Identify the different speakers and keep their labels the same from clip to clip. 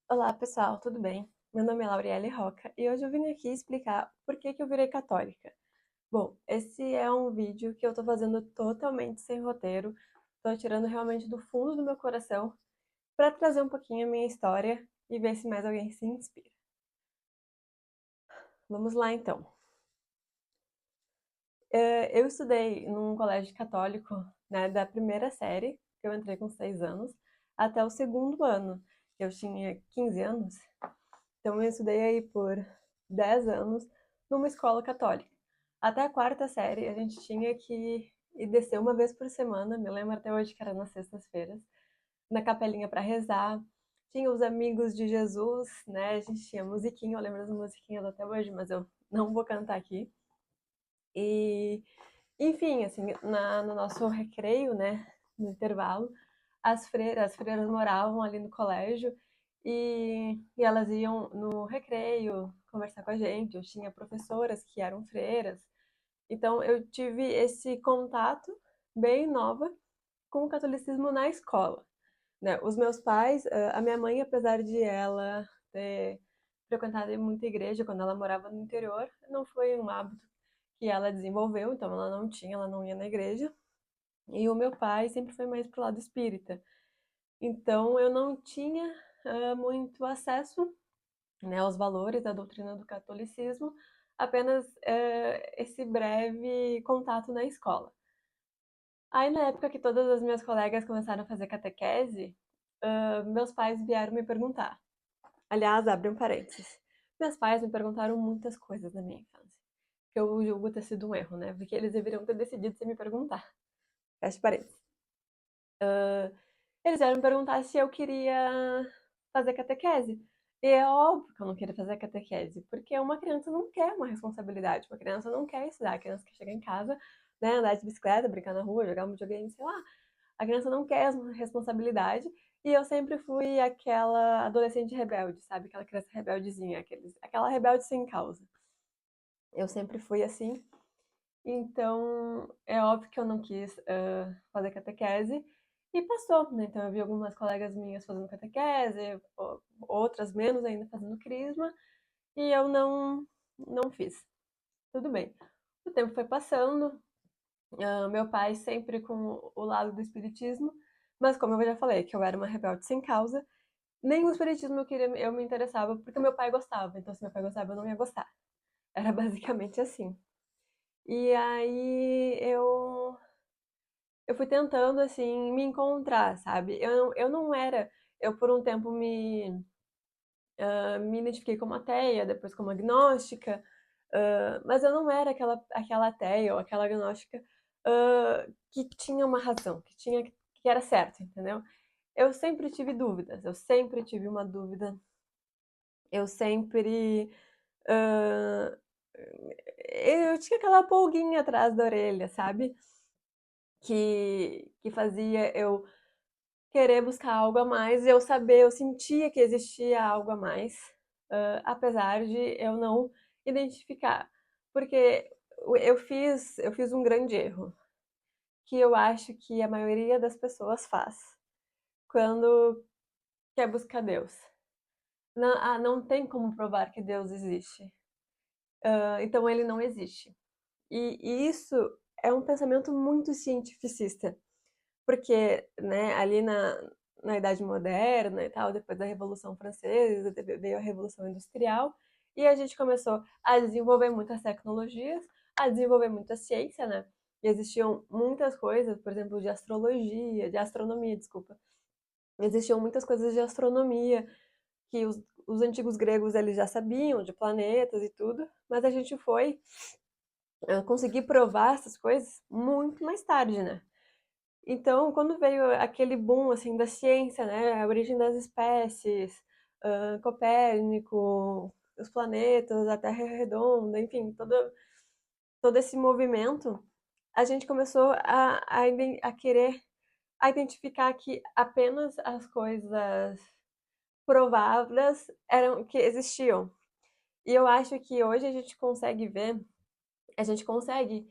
Speaker 1: Olá, pessoal, tudo bem? Meu nome é Lauriele Roca e hoje eu vim aqui explicar por que que eu virei católica. Bom, esse é um vídeo que eu tô fazendo totalmente sem roteiro, tô tirando realmente do fundo do meu coração para trazer um pouquinho a minha história e ver se mais alguém se inspira. Vamos lá então. Eu estudei num colégio católico, né, da primeira série, que eu entrei com 6 anos, até o segundo ano. Eu tinha 15 anos. Então eu estudei aí por 10 anos numa escola católica. Até a quarta série a gente tinha que ir descer uma vez por semana, me lembro até hoje que era nas sextas-feiras, na capelinha para rezar. Tinha os amigos de Jesus, né? A gente tinha musiquinha, eu lembro das musiquinhas até hoje, mas eu não vou cantar aqui. E, enfim, assim, no nosso recreio, né, no intervalo, as freiras moravam ali no colégio e elas iam no recreio conversar com a gente. Eu tinha professoras que eram freiras, então eu tive esse contato bem nova com o catolicismo na escola, né? Os meus pais, a minha mãe, apesar de ela ter frequentado muita igreja quando ela morava no interior, não foi um hábito que ela desenvolveu, então ela não ia na igreja. E o meu pai sempre foi mais pro lado espírita. Então eu não tinha muito acesso, né, aos valores da doutrina do catolicismo, apenas esse breve contato na escola. Aí na época que todas as minhas colegas começaram a fazer catequese, meus pais vieram me perguntar. Aliás, abre um parênteses. Meus pais me perguntaram muitas coisas na minha infância, que eu julgo ter sido um erro, né? Porque eles deveriam ter decidido sem me perguntar. Fecha parênteses. Eles vieram me perguntar se eu queria fazer catequese. E é óbvio que eu não queria fazer catequese, porque uma criança não quer uma responsabilidade, uma criança não quer estudar, a criança quer chegar em casa, né, andar de bicicleta, brincar na rua, jogar um videogame, sei lá. A criança não quer responsabilidade, e eu sempre fui aquela adolescente rebelde, sabe? Aquela criança rebeldezinha, aquela rebelde sem causa. Eu sempre fui assim, então é óbvio que eu não quis fazer catequese, e passou, né? Então eu vi algumas colegas minhas fazendo catequese, outras menos ainda fazendo crisma, e eu não fiz. Tudo bem. O tempo foi passando, meu pai sempre com o lado do espiritismo, mas como eu já falei, que eu era uma rebelde sem causa, nem o espiritismo eu me interessava porque meu pai gostava, então se meu pai gostava eu não ia gostar. Era basicamente assim. E aí eu fui tentando assim me encontrar, sabe? Eu não era, eu por um tempo me identifiquei como ateia, depois como agnóstica, mas eu não era aquela ateia ou aquela agnóstica que tinha uma razão, que era certo, entendeu? Eu sempre tive dúvidas, eu sempre tive uma dúvida, eu sempre. ah, eu tinha aquela pulguinha atrás da orelha, sabe? Que fazia eu querer buscar algo a mais, eu saber, eu sentia que existia algo a mais, apesar de eu não identificar. Porque eu fiz um grande erro, que eu acho que a maioria das pessoas faz quando quer buscar Deus. Não tem como provar que Deus existe. Então ele não existe. E isso é um pensamento muito cientificista. Porque, né, ali na Idade Moderna e tal, depois da Revolução Francesa, veio a Revolução Industrial, e a gente começou a desenvolver muitas tecnologias, a desenvolver muita ciência, né? E existiam muitas coisas, por exemplo, de astrologia, de astronomia, desculpa. Existiam muitas coisas de astronomia que os antigos gregos eles já sabiam, de planetas e tudo, mas a gente foi conseguir provar essas coisas muito mais tarde, né? Então, quando veio aquele boom assim da ciência, né, a origem das espécies, Copérnico, os planetas, a Terra é redonda, enfim, todo esse movimento, a gente começou a querer a identificar que apenas as coisas provadas eram que existiam. E eu acho que hoje a gente consegue ver, a gente consegue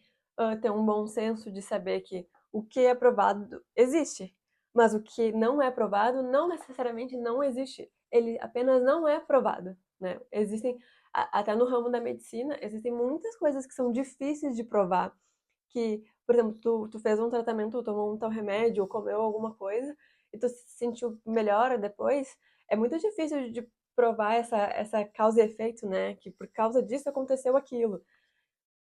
Speaker 1: ter um bom senso de saber que o que é provado existe, mas o que não é provado não necessariamente não existe. ele apenas não é provado, né? Existem, até no ramo da medicina, existem muitas coisas que são difíceis de provar, que, por exemplo, tu fez um tratamento, tomou um tal remédio, ou comeu alguma coisa, e tu se sentiu melhor depois, é muito difícil de provar essa causa e efeito, né? Que por causa disso aconteceu aquilo.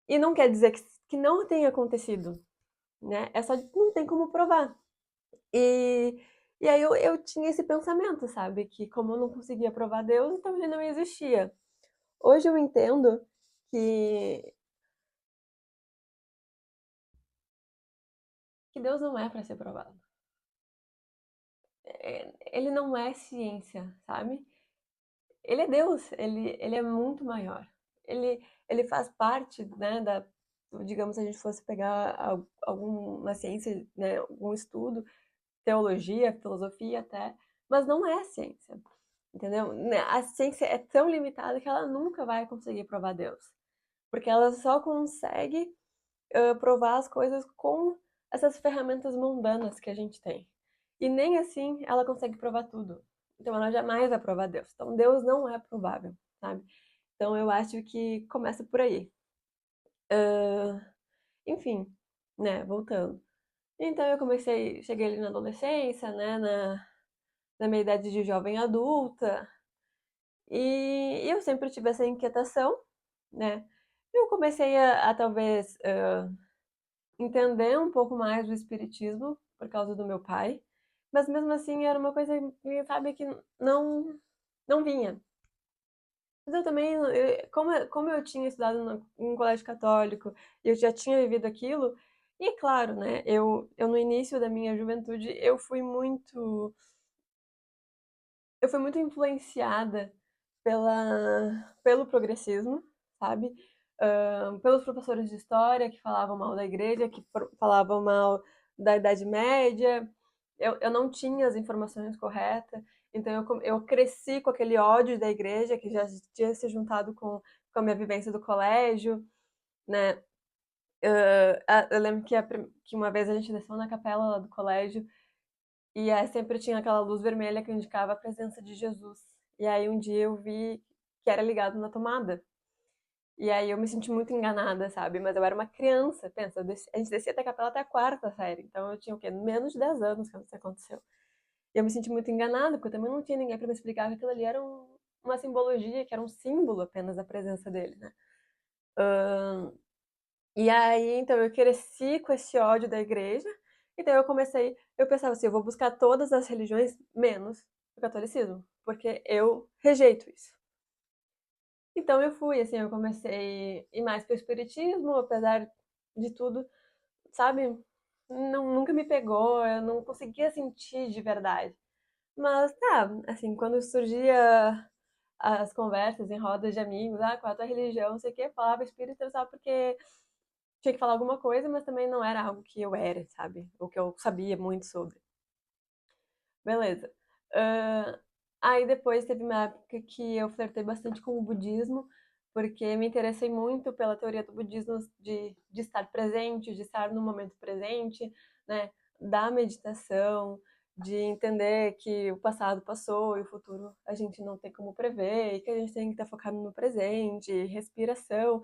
Speaker 1: E não quer dizer que não tenha acontecido, né? É só não tem como provar. E, e aí eu tinha esse pensamento, sabe? Que como eu não conseguia provar Deus, então ele não existia. Hoje eu entendo que, que Deus não é para ser provado. Ele não é ciência, sabe? Ele é Deus, ele é muito maior. Ele faz parte, né, digamos, se a gente fosse pegar alguma ciência, né, algum estudo, teologia, filosofia até, mas não é ciência, entendeu? A ciência é tão limitada que ela nunca vai conseguir provar Deus, porque ela só consegue provar as coisas com essas ferramentas mundanas que a gente tem. E nem assim ela consegue provar tudo. Então ela jamais vai provar Deus. Então Deus não é provável, sabe? Então eu acho que começa por aí. Uh, enfim, né, voltando. Então eu cheguei ali na adolescência, né, na minha idade de jovem adulta, e eu sempre tive essa inquietação, né? Eu comecei a talvez entender um pouco mais do espiritismo por causa do meu pai, mas mesmo assim era uma coisa que, sabe, que não vinha. Mas eu também, como eu tinha estudado em um colégio católico e eu já tinha vivido aquilo, e claro, né, eu no início da minha juventude, eu fui muito influenciada pelo progressismo, sabe? Pelos professores de história que falavam mal da igreja, que falavam mal da Idade Média. Eu não tinha as informações corretas, então eu cresci com aquele ódio da igreja que já tinha se juntado com a minha vivência do colégio, né? Eu lembro que uma vez a gente desceu na capela lá do colégio e aí sempre tinha aquela luz vermelha que indicava a presença de Jesus. E aí um dia eu vi que era ligado na tomada. E aí eu me senti muito enganada, sabe? Mas eu era uma criança, pensa, a gente descia até a capela até a quarta série. Então eu tinha o quê? Menos de 10 anos quando isso aconteceu. E eu me senti muito enganada, porque eu também não tinha ninguém para me explicar que aquilo ali era uma simbologia, que era um símbolo apenas da presença dele, né? E aí, então, eu cresci com esse ódio da igreja. Então, eu pensava assim, eu vou buscar todas as religiões menos o catolicismo, porque eu rejeito isso. Então, eu fui, assim, eu comecei a ir mais para o espiritismo, apesar de tudo, sabe? Nunca me pegou, eu não conseguia sentir de verdade. Mas, tá, assim, quando surgia as conversas em rodas de amigos, qual é a tua religião, não sei o quê, falava espírita, sabe, porque tinha que falar alguma coisa, mas também não era algo que eu era, sabe? Ou que eu sabia muito sobre. Beleza. Ah, aí depois teve uma época que eu flertei bastante com o budismo, porque me interessei muito pela teoria do budismo de estar presente, de estar no momento presente, né? Da meditação, de entender que o passado passou e o futuro a gente não tem como prever, e que a gente tem que estar focado no presente, respiração.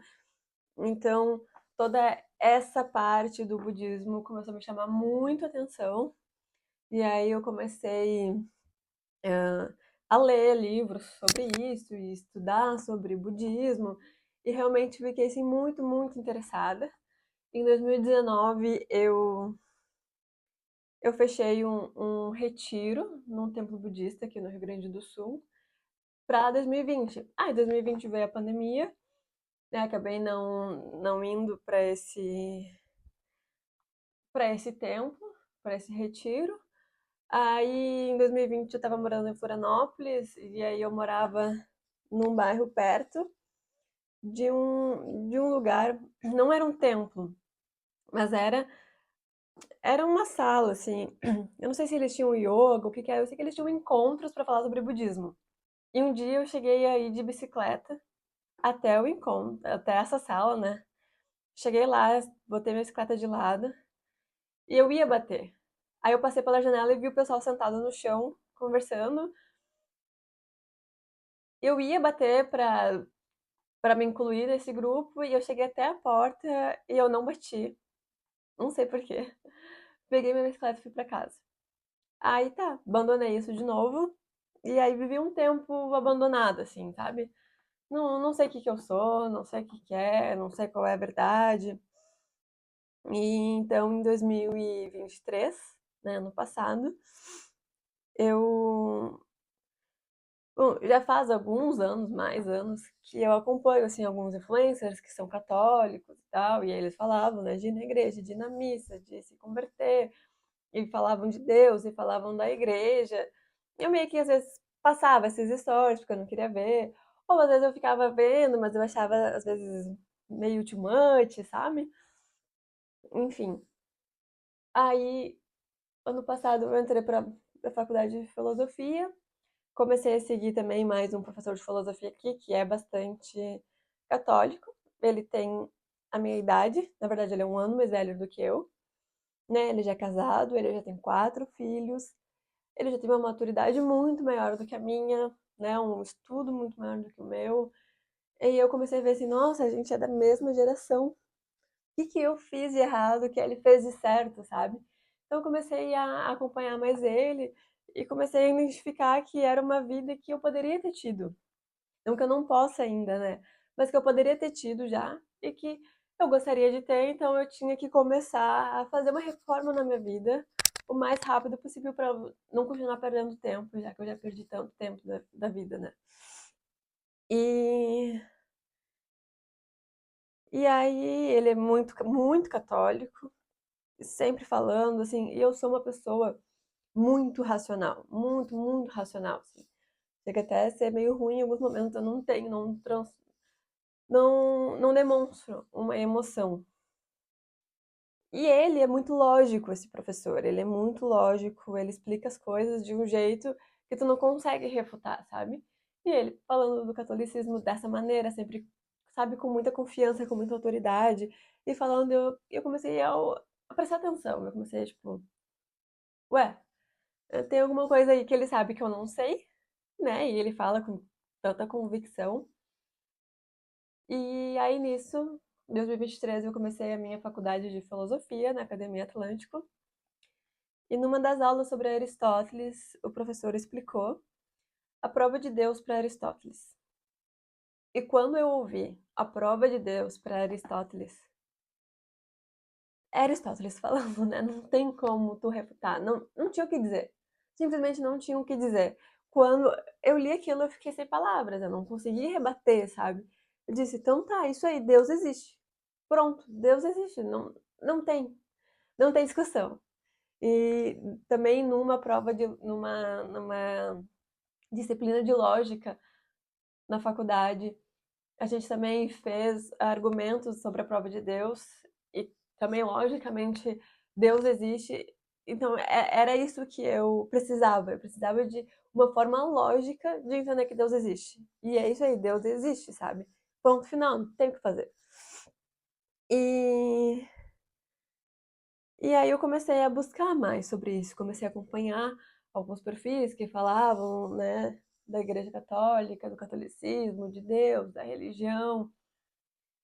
Speaker 1: Então, toda essa parte do budismo começou a me chamar muito a atenção. E aí eu comecei a ler livros sobre isso e estudar sobre budismo. E realmente fiquei assim, muito, muito interessada. Em 2019, eu fechei um retiro num templo budista aqui no Rio Grande do Sul para 2020. Em 2020 veio a pandemia, né? Acabei não indo para esse templo, para esse retiro. Aí em 2020 eu estava morando em Florianópolis e aí eu morava num bairro perto de um lugar, não era um templo, mas era uma sala assim. Eu não sei se eles tinham yoga, o que que era, eu sei que eles tinham encontros para falar sobre budismo. E um dia eu cheguei aí de bicicleta até o encontro, até essa sala, né? Cheguei lá, botei minha bicicleta de lado e eu ia bater. Aí eu passei pela janela e vi o pessoal sentado no chão, conversando. eu ia bater pra me incluir nesse grupo e eu cheguei até a porta e eu não bati. Não sei por quê. Peguei minha bicicleta e fui pra casa. Aí tá, abandonei isso de novo. E aí vivi um tempo abandonada, assim, sabe? Não sei o que que eu sou, não sei o que que é, não sei qual é a verdade. E então, em 2023, né, ano passado, eu bom, já faz alguns anos, mais anos, que eu acompanho, assim, alguns influencers que são católicos e tal, e aí eles falavam, né, de ir na igreja, de ir na missa, de se converter, e falavam de Deus, e falavam da igreja. Eu meio que, às vezes, passava esses stories, porque eu não queria ver, ou às vezes eu ficava vendo, mas eu achava, às vezes, meio too much, sabe? Enfim. Aí, ano passado, eu entrei para a faculdade de filosofia. Comecei a seguir também mais um professor de filosofia aqui, que é bastante católico. Ele tem a minha idade, na verdade, ele é um ano mais velho do que eu, né? Ele já é casado, ele já tem 4 filhos, ele já tem uma maturidade muito maior do que a minha, né? Um estudo muito maior do que o meu. E eu comecei a ver assim, nossa, a gente é da mesma geração. O que que eu fiz de errado, o que ele fez de certo, sabe? Então eu comecei a acompanhar mais ele e comecei a identificar que era uma vida que eu poderia ter tido. Não que eu não possa ainda, né? Mas que eu poderia ter tido já e que eu gostaria de ter, então eu tinha que começar a fazer uma reforma na minha vida o mais rápido possível para não continuar perdendo tempo, já que eu já perdi tanto tempo da vida, né? E, e aí ele é muito católico, sempre falando, assim, e eu sou uma pessoa muito racional, muito racional, assim. Chega até a ser meio ruim em alguns momentos, eu não tenho, não demonstro uma emoção. E ele é muito lógico, esse professor, ele é muito lógico, ele explica as coisas de um jeito que tu não consegue refutar, sabe? E ele falando do catolicismo dessa maneira, sempre, sabe, com muita confiança, com muita autoridade, e falando, eu comecei a prestar atenção, eu comecei, tipo, ué, tem alguma coisa aí que ele sabe que eu não sei, né? E ele fala com tanta convicção. E aí nisso, em 2023, eu comecei a minha faculdade de filosofia na Academia Atlântico. E numa das aulas sobre Aristóteles, o professor explicou a prova de Deus para Aristóteles. E quando eu ouvi a prova de Deus para Aristóteles, é Aristóteles falando, né? Não tem como tu refutar. Não tinha o que dizer. Simplesmente não tinha o que dizer. Quando eu li aquilo, eu fiquei sem palavras. Eu não consegui rebater, sabe? Eu disse, então tá, isso aí, Deus existe. Pronto, Deus existe. Não tem discussão. E também numa disciplina de lógica na faculdade, a gente também fez argumentos sobre a prova de Deus e também, logicamente, Deus existe. Então, era isso que eu precisava. Eu precisava de uma forma lógica de entender que Deus existe. E é isso aí, Deus existe, sabe? Ponto final, não tem o que fazer. E E aí eu comecei a buscar mais sobre isso, comecei a acompanhar alguns perfis que falavam, né, da Igreja Católica, do catolicismo, de Deus, da religião.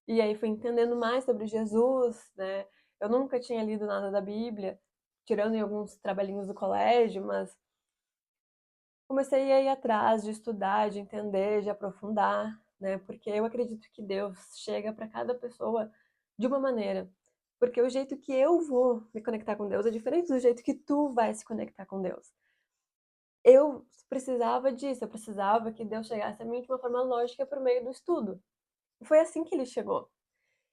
Speaker 1: E aí fui entendendo mais sobre Jesus, né? Eu nunca tinha lido nada da Bíblia, tirando em alguns trabalhinhos do colégio, mas comecei a ir atrás de estudar, de entender, de aprofundar, né? Porque eu acredito que Deus chega para cada pessoa de uma maneira. Porque o jeito que eu vou me conectar com Deus é diferente do jeito que tu vai se conectar com Deus. Eu precisava disso, eu precisava que Deus chegasse a mim de uma forma lógica por meio do estudo. E foi assim que ele chegou.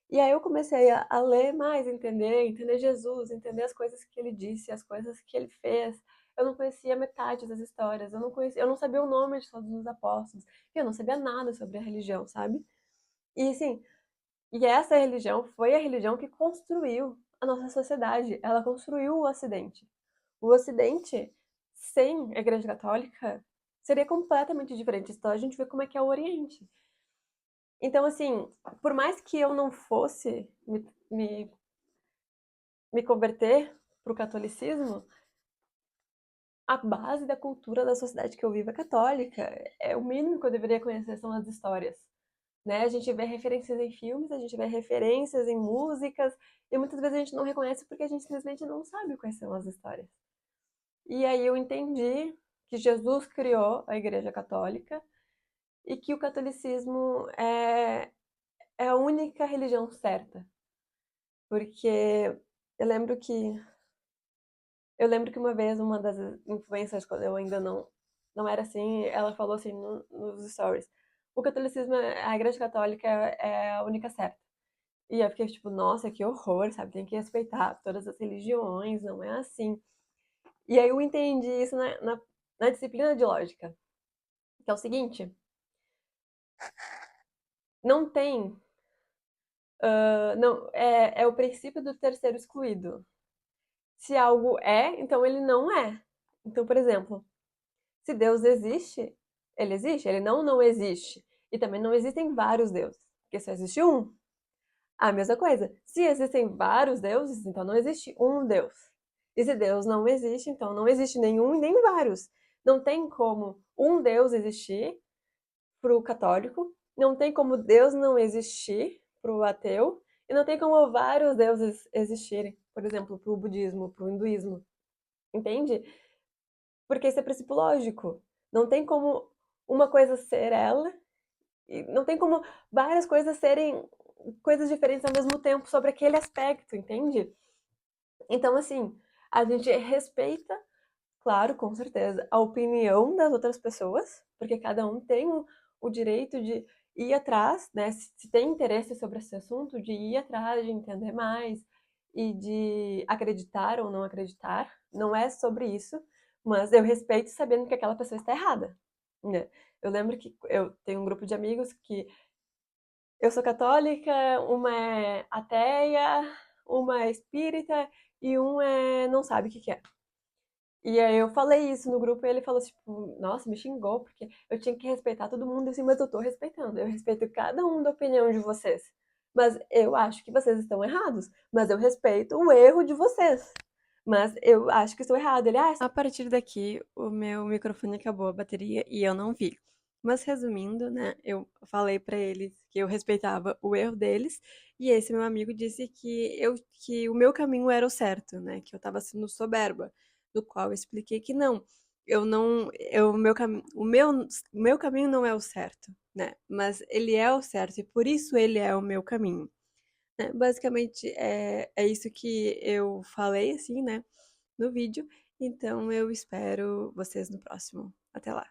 Speaker 1: E aí eu comecei a ler mais, entender Jesus, entender as coisas que ele disse, as coisas que ele fez. Eu não conhecia metade das histórias, eu não sabia o nome de todos os apóstolos, eu não sabia nada sobre a religião, sabe? E assim, e essa religião foi a religião que construiu a nossa sociedade, ela construiu o Ocidente. O Ocidente, sem a Igreja Católica, seria completamente diferente. Então a gente vê como é que é o Oriente. Então, assim, por mais que eu não fosse me, me converter para o catolicismo, a base da cultura da sociedade que eu vivo é católica. É o mínimo que eu deveria conhecer são as histórias, né? A gente vê referências em filmes, a gente vê referências em músicas, e muitas vezes a gente não reconhece porque a gente simplesmente não sabe quais são as histórias. E aí eu entendi que Jesus criou a Igreja Católica e que o catolicismo é a única religião certa. Porque eu lembro que uma vez uma das influências, quando eu ainda não era assim, ela falou assim nos stories: o catolicismo, a Igreja Católica é a única certa. E eu fiquei tipo, nossa, que horror, sabe? Tem que respeitar todas as religiões, não é assim. E aí eu entendi isso na disciplina de lógica, que é o seguinte: não tem. Não, é o princípio do terceiro excluído. Se algo é, então ele não é. Então, por exemplo, se Deus existe, ele não existe. E também não existem vários deuses, porque só existe um. A mesma coisa, se existem vários deuses, então não existe um Deus. E se Deus não existe, então não existe nenhum e nem vários. Não tem como um Deus existir para o católico, não tem como Deus não existir para o ateu, e não tem como vários deuses existirem, por exemplo, para o budismo, para o hinduísmo. Entende? Porque isso é princípio lógico. Não tem como uma coisa ser ela, e não tem como várias coisas serem coisas diferentes ao mesmo tempo sobre aquele aspecto, entende? Então, assim, a gente respeita, claro, com certeza, a opinião das outras pessoas, porque cada um tem o direito de ir atrás, né? Se tem interesse sobre esse assunto, de ir atrás, de entender mais e de acreditar ou não acreditar. Não é sobre isso, mas eu respeito sabendo que aquela pessoa está errada, né? Eu lembro que eu tenho um grupo de amigos que eu sou católica, uma é ateia, uma é espírita e um não sabe o que que é. E aí eu falei isso no grupo e ele falou tipo, nossa, me xingou, porque eu tinha que respeitar todo mundo assim, mas eu tô respeitando. Eu respeito cada um da opinião de vocês. Mas eu acho que vocês estão errados. Mas eu respeito o erro de vocês. Mas eu acho que estou errado. Ele, a partir daqui, o meu microfone acabou a bateria e eu não vi. Mas resumindo, né, eu falei pra eles que eu respeitava o erro deles e esse meu amigo disse que o meu caminho era o certo, né, que eu tava sendo soberba, do qual eu expliquei que não, eu não, eu, o meu caminho não é o certo, né, mas ele é o certo e por isso ele é o meu caminho, né. Basicamente é isso que eu falei, assim, né, no vídeo, então eu espero vocês no próximo. Até lá.